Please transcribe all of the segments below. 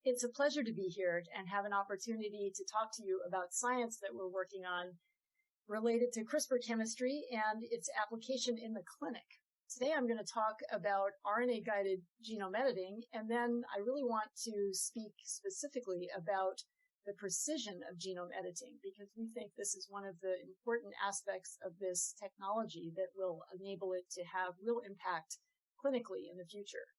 It's a pleasure to be here and have an opportunity to talk to you about science that we're working on related to CRISPR chemistry and its application in the clinic. Today I'm going to talk about RNA-guided genome editing, and then I really want to speak specifically about the precision of genome editing, because we think this is one of the important aspects of this technology that will enable it to have real impact clinically in the future.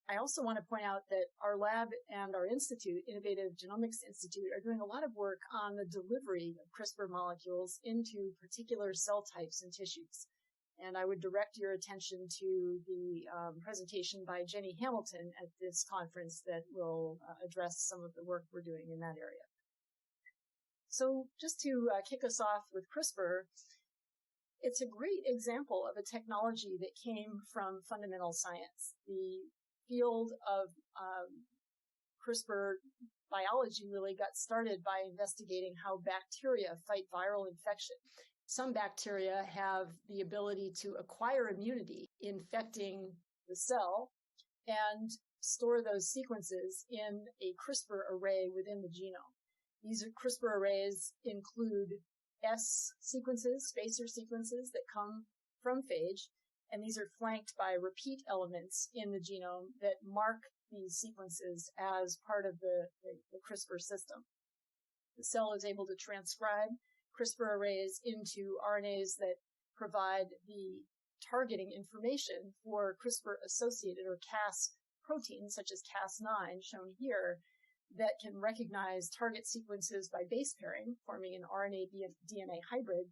I also want to point out that our lab and our institute, Innovative Genomics Institute, are doing a lot of work on the delivery of CRISPR molecules into particular cell types and tissues. And I would direct your attention to the presentation by Jenny Hamilton at this conference that will address some of the work we're doing in that area. So just to kick us off with CRISPR, it's a great example of a technology that came from fundamental science. The field of CRISPR biology really got started by investigating how bacteria fight viral infection. Some bacteria have the ability to acquire immunity, infecting the cell, and store those sequences in a CRISPR array within the genome. These CRISPR arrays include S sequences, spacer sequences that come from phage, and these are flanked by repeat elements in the genome that mark these sequences as part of the CRISPR system. The cell is able to transcribe CRISPR arrays into RNAs that provide the targeting information for CRISPR-associated or Cas proteins, such as Cas9, shown here, that can recognize target sequences by base pairing, forming an RNA-DNA hybrid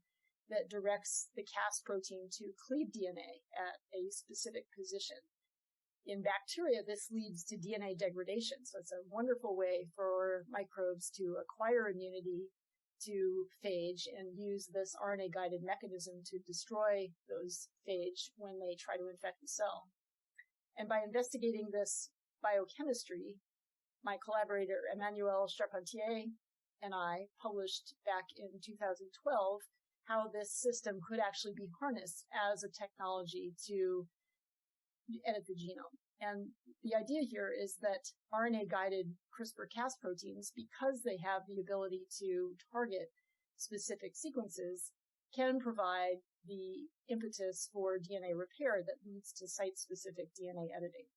that directs the Cas protein to cleave DNA at a specific position. In bacteria, this leads to DNA degradation. So it's a wonderful way for microbes to acquire immunity to phage and use this RNA-guided mechanism to destroy those phage when they try to infect the cell. And by investigating this biochemistry, my collaborator Emmanuel Charpentier and I published back in 2012 how this system could actually be harnessed as a technology to edit the genome. And the idea here is that RNA-guided CRISPR-Cas proteins, because they have the ability to target specific sequences, can provide the impetus for DNA repair that leads to site-specific DNA editing.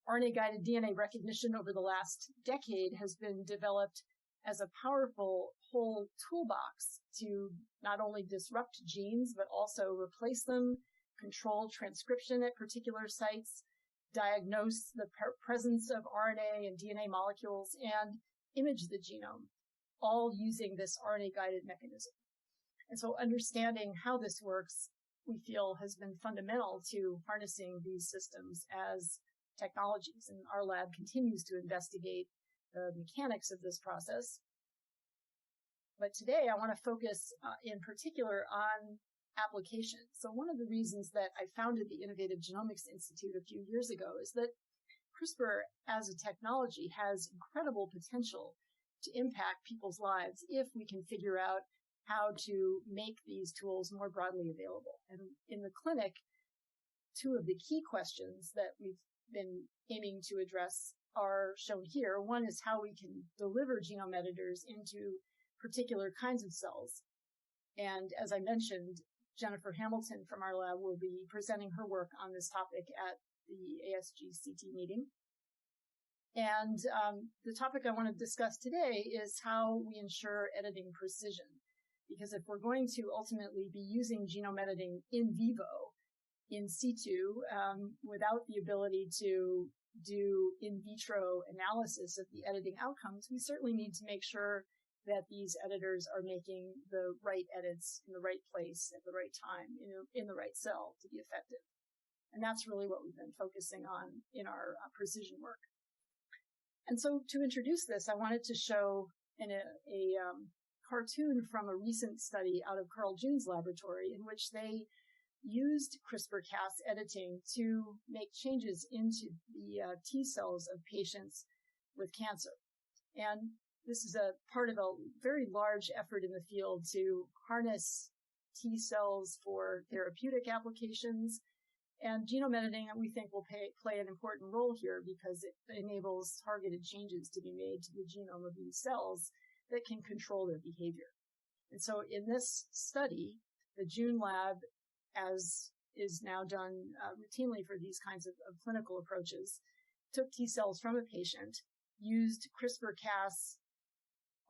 RNA-guided DNA recognition over the last decade has been developed as a powerful whole toolbox to not only disrupt genes, but also replace them, control transcription at particular sites, diagnose the presence of RNA and DNA molecules, and image the genome, all using this RNA-guided mechanism. And so understanding how this works, we feel, has been fundamental to harnessing these systems as technologies. And our lab continues to investigate the mechanics of this process. But today I want to focus in particular on application. So one of the reasons that I founded the Innovative Genomics Institute a few years ago is that CRISPR as a technology has incredible potential to impact people's lives if we can figure out how to make these tools more broadly available. And in the clinic, two of the key questions that we've been aiming to address are shown here. One is how we can deliver genome editors into particular kinds of cells. And as I mentioned, Jennifer Hamilton from our lab will be presenting her work on this topic at the ASGCT meeting. And the topic I want to discuss today is how we ensure editing precision. Because if we're going to ultimately be using genome editing in vivo, in situ, without the ability to do in vitro analysis of the editing outcomes, we certainly need to make sure that these editors are making the right edits in the right place at the right time in the right cell to be effective. And that's really what we've been focusing on in our precision work. And so to introduce this, I wanted to show a cartoon from a recent study out of Carl June's laboratory in which they used CRISPR-Cas editing to make changes into the T cells of patients with cancer. And this is a part of a very large effort in the field to harness T cells for therapeutic applications And genome editing, we think, will play an important role here because it enables targeted changes to be made to the genome of these cells that can control their behavior. And so in this study, the June lab, as is now done routinely for these kinds of clinical approaches, took T cells from a patient, used CRISPR-Cas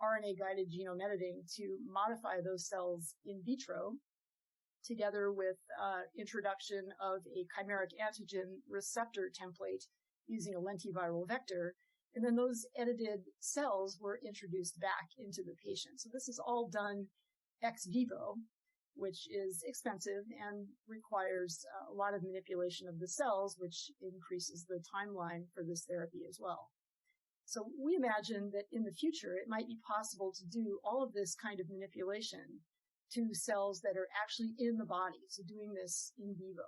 RNA-guided genome editing to modify those cells in vitro, together with introduction of a chimeric antigen receptor template using a lentiviral vector. And then those edited cells were introduced back into the patient. So this is all done ex vivo, which is expensive and requires a lot of manipulation of the cells, which increases the timeline for this therapy as well. So we imagine that in the future, it might be possible to do all of this kind of manipulation to cells that are actually in the body, so doing this in vivo.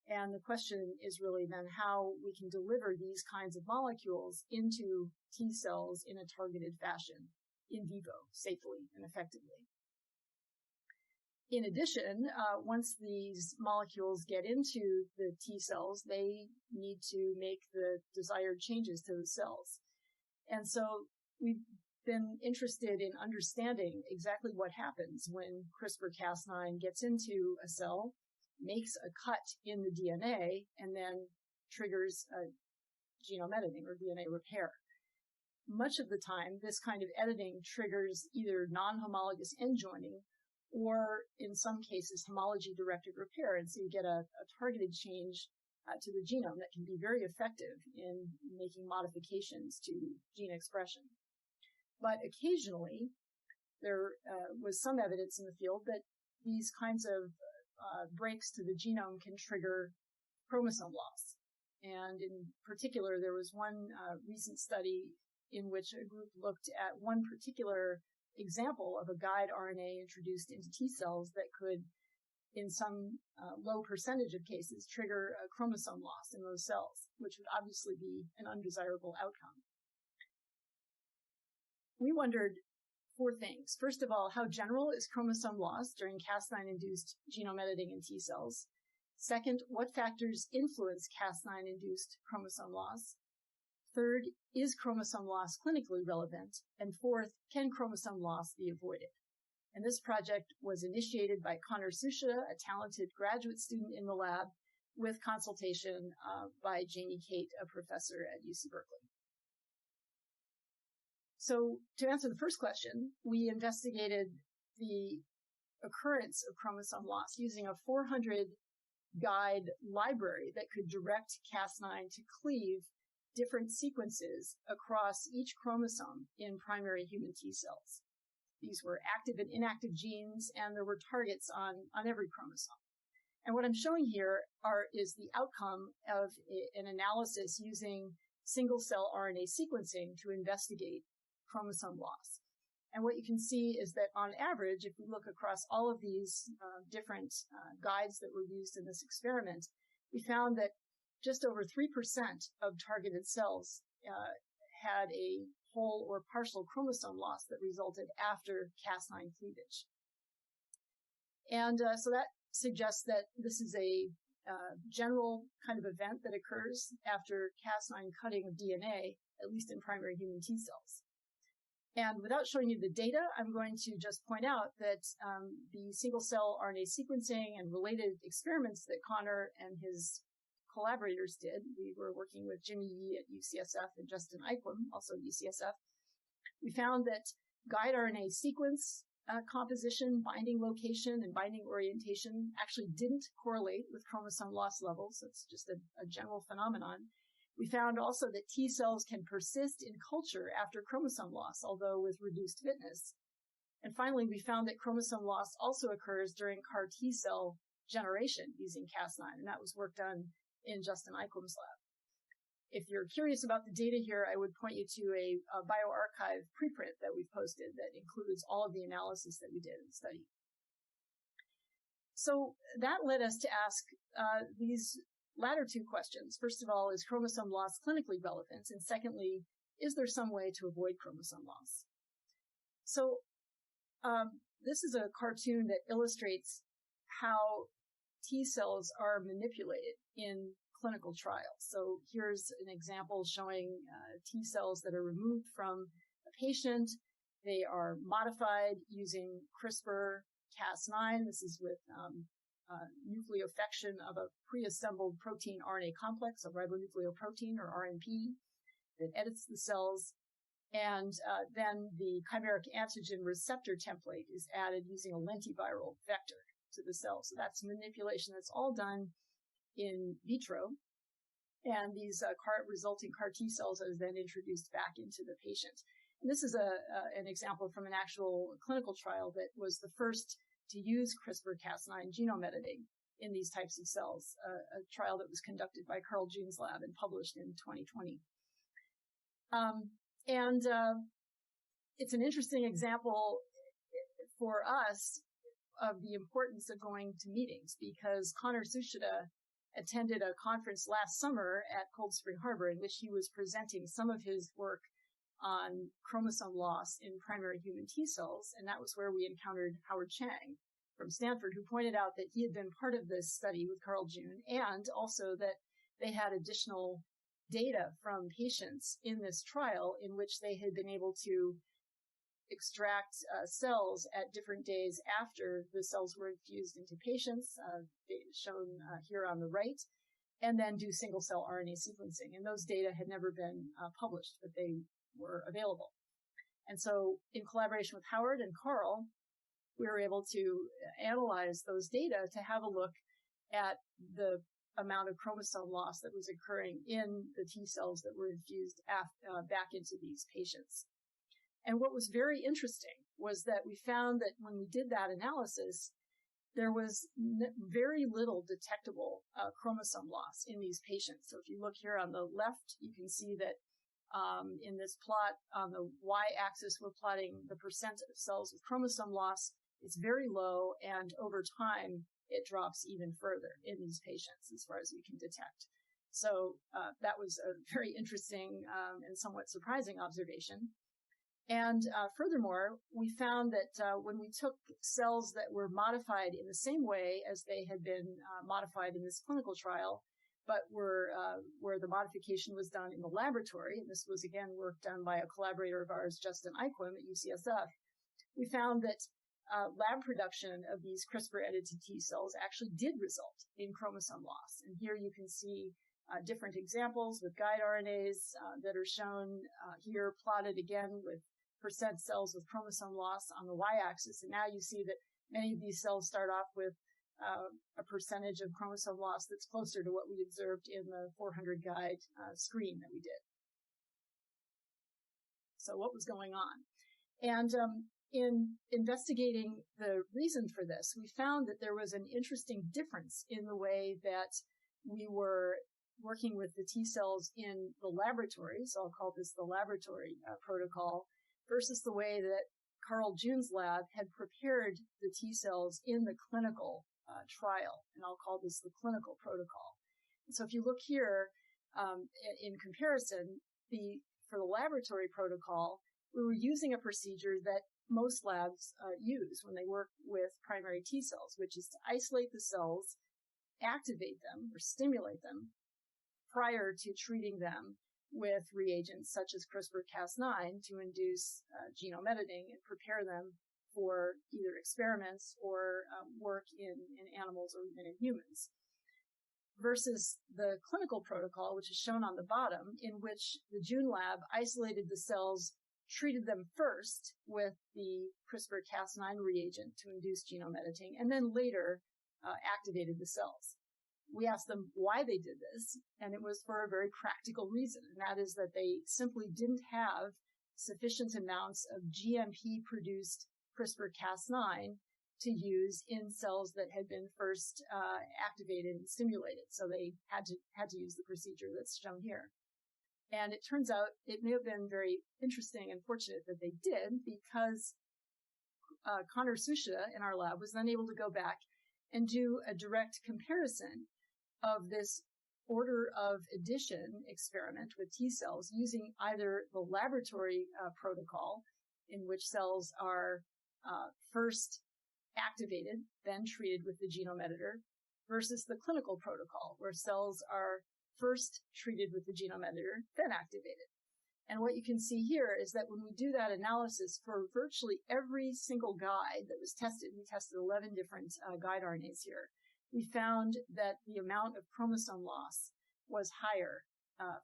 And the question is really then how we can deliver these kinds of molecules into T cells in a targeted fashion in vivo, safely and effectively. In addition, once these molecules get into the T cells, they need to make the desired changes to the cells. And so we've been interested in understanding exactly what happens when CRISPR-Cas9 gets into a cell, makes a cut in the DNA, and then triggers genome editing or DNA repair. Much of the time, this kind of editing triggers either non-homologous end joining or, in some cases, homology-directed repair. And so you get a targeted change to the genome that can be very effective in making modifications to gene expression. But occasionally, there was some evidence in the field that these kinds of breaks to the genome can trigger chromosome loss. And in particular, there was one recent study in which a group looked at one particular example of a guide RNA introduced into T cells that could, in some low percentage of cases, trigger a chromosome loss in those cells, which would obviously be an undesirable outcome. We wondered 4 things. First of all, how general is chromosome loss during Cas9-induced genome editing in T cells? Second, what factors influence Cas9-induced chromosome loss? Third, is chromosome loss clinically relevant? And fourth, can chromosome loss be avoided? And this project was initiated by Connor Susha, a talented graduate student in the lab, with consultation by Jamie Kate, a professor at UC Berkeley. So to answer the first question, we investigated the occurrence of chromosome loss using a 400 guide library that could direct Cas9 to cleave different sequences across each chromosome in primary human T cells. These were active and inactive genes, and there were targets on every chromosome. And what I'm showing here is the outcome of an analysis using single-cell RNA sequencing to investigate chromosome loss. And what you can see is that on average, if we look across all of these different guides that were used in this experiment, we found that just over 3% of targeted cells had a whole or partial chromosome loss that resulted after Cas9 cleavage. And so that suggests that this is a general kind of event that occurs after Cas9 cutting of DNA, at least in primary human T cells. And without showing you the data, I'm going to just point out that the single-cell RNA sequencing and related experiments that Connor and his collaborators did, we were working with Jimmy Yee at UCSF and Justin Eichwem, also at UCSF, we found that guide RNA sequence composition, binding location, and binding orientation actually didn't correlate with chromosome loss levels. It's just a general phenomenon. We found also that T cells can persist in culture after chromosome loss, although with reduced fitness. And finally, we found that chromosome loss also occurs during CAR T cell generation using Cas9, and that was work done in Justin Eichwem's lab. If you're curious about the data here, I would point you to a bioRxiv preprint that we've posted that includes all of the analysis that we did in the study. So that led us to ask these latter 2 questions. First of all, is chromosome loss clinically relevant? And secondly, is there some way to avoid chromosome loss? So this is a cartoon that illustrates how T cells are manipulated in clinical trials. So here's an example showing T cells that are removed from a patient. They are modified using CRISPR-Cas9. This is with nucleofection of a pre-assembled protein RNA complex, a ribonucleoprotein or RNP, that edits the cells. And then the chimeric antigen receptor template is added using a lentiviral vector to the cell. So that's manipulation that's all done in vitro. And these resulting CAR T cells are then introduced back into the patient. And this is an example from an actual clinical trial that was the first to use CRISPR-Cas9 genome editing in these types of cells, a trial that was conducted by Carl June's lab and published in 2020. It's an interesting example for us of the importance of going to meetings, because Connor Sushida attended a conference last summer at Cold Spring Harbor in which he was presenting some of his work on chromosome loss in primary human T cells. And that was where we encountered Howard Chang from Stanford, who pointed out that he had been part of this study with Carl June, and also that they had additional data from patients in this trial in which they had been able to extract cells at different days after the cells were infused into patients, shown here on the right, and then do single cell RNA sequencing. And those data had never been published, but they were available. And so in collaboration with Howard and Carl, we were able to analyze those data to have a look at the amount of chromosome loss that was occurring in the T cells that were infused back into these patients. And what was very interesting was that we found that when we did that analysis, there was very little detectable chromosome loss in these patients. So if you look here on the left, you can see that in this plot on the y-axis, we're plotting the percent of cells with chromosome loss. It's very low, and over time, it drops even further in these patients as far as we can detect. So that was a very interesting and somewhat surprising observation. And furthermore, we found that when we took cells that were modified in the same way as they had been modified in this clinical trial, but where the modification was done in the laboratory, and this was again work done by a collaborator of ours, Justin Eichwem at UCSF, we found that lab production of these CRISPR-edited T cells actually did result in chromosome loss. And here you can see different examples with guide RNAs that are shown here, plotted again with percent cells with chromosome loss on the y-axis. And now you see that many of these cells start off with a percentage of chromosome loss that's closer to what we observed in the 400 guide screen that we did. So what was going on? And in investigating the reason for this, we found that there was an interesting difference in the way that we were working with the T cells in the laboratory, so I'll call this the laboratory protocol, versus the way that Carl June's lab had prepared the T cells in the clinical trial, and I'll call this the clinical protocol. And so if you look here, in comparison, for the laboratory protocol, we were using a procedure that most labs use when they work with primary T cells, which is to isolate the cells, activate them or stimulate them prior to treating them with reagents such as CRISPR-Cas9 to induce genome editing and prepare them for either experiments or work in animals or even in humans. Versus the clinical protocol, which is shown on the bottom, in which the June lab isolated the cells, treated them first with the CRISPR-Cas9 reagent to induce genome editing, and then later activated the cells. We asked them why they did this, and it was for a very practical reason, and that is that they simply didn't have sufficient amounts of GMP-produced CRISPR-Cas9 to use in cells that had been first activated and stimulated. So they had to use the procedure that's shown here. And it turns out it may have been very interesting and fortunate that they did, because Connor Sushida in our lab was then able to go back and do a direct comparison of this order of addition experiment with T cells using either the laboratory protocol, in which cells are first activated, then treated with the genome editor, versus the clinical protocol, where cells are first treated with the genome editor, then activated. And what you can see here is that when we do that analysis for virtually every single guide that was tested, we tested 11 different guide RNAs here, we found that the amount of chromosome loss was higher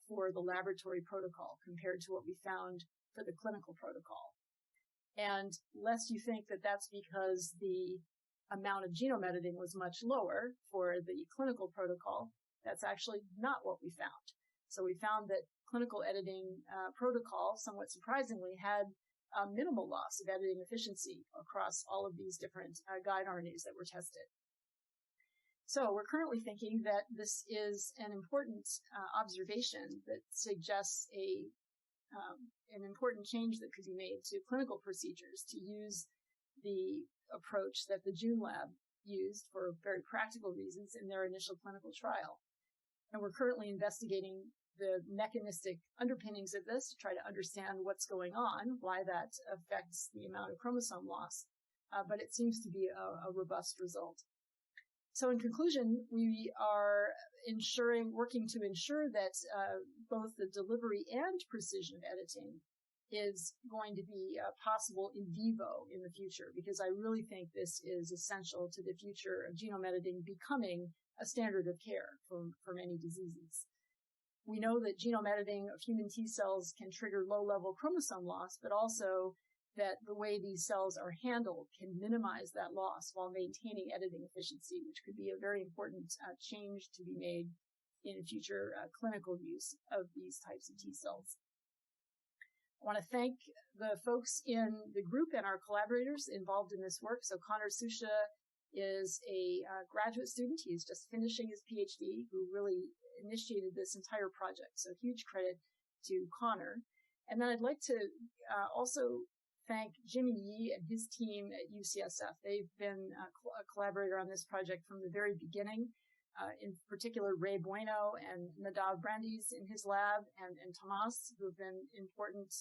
for the laboratory protocol compared to what we found for the clinical protocol. And lest you think that that's because the amount of genome editing was much lower for the clinical protocol, that's actually not what we found. So we found that clinical editing protocol, somewhat surprisingly, had minimal loss of editing efficiency across all of these different guide RNAs that were tested. So we're currently thinking that this is an important observation that suggests an important change that could be made to clinical procedures to use the approach that the June lab used for very practical reasons in their initial clinical trial. And we're currently investigating the mechanistic underpinnings of this to try to understand what's going on, why that affects the amount of chromosome loss. But it seems to be a robust result. So in conclusion, we are working to ensure that both the delivery and precision of editing is going to be possible in vivo in the future, because I really think this is essential to the future of genome editing becoming a standard of care for many diseases. We know that genome editing of human T cells can trigger low-level chromosome loss, but also that the way these cells are handled can minimize that loss while maintaining editing efficiency, which could be a very important change to be made in future clinical use of these types of T cells. I want to thank the folks in the group and our collaborators involved in this work. So Connor Susha is a graduate student. He is just finishing his PhD, who really initiated this entire project. So huge credit to Connor. And then I'd like to also thank Jimmy Yee and his team at UCSF. They've been a collaborator on this project from the very beginning. In particular, Ray Bueno and Nadav Brandes in his lab and Tomas, who have been important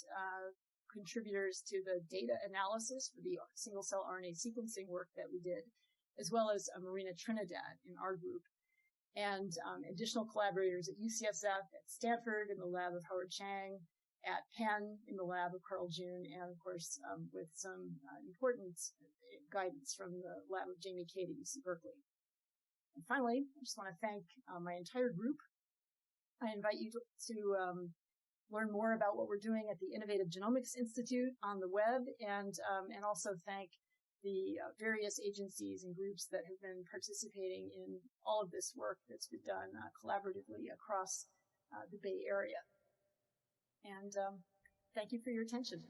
contributors to the data analysis for the single-cell RNA sequencing work that we did, as well as Marina Trinidad in our group, and additional collaborators at UCSF, at Stanford in the lab of Howard Chang, at Penn in the lab of Carl June, and of course with some important guidance from the lab of Jamie Cade at UC Berkeley. And finally, I just want to thank my entire group. I invite you to learn more about what we're doing at the Innovative Genomics Institute on the web, and also thank the various agencies and groups that have been participating in all of this work that's been done collaboratively across the Bay Area. And thank you for your attention.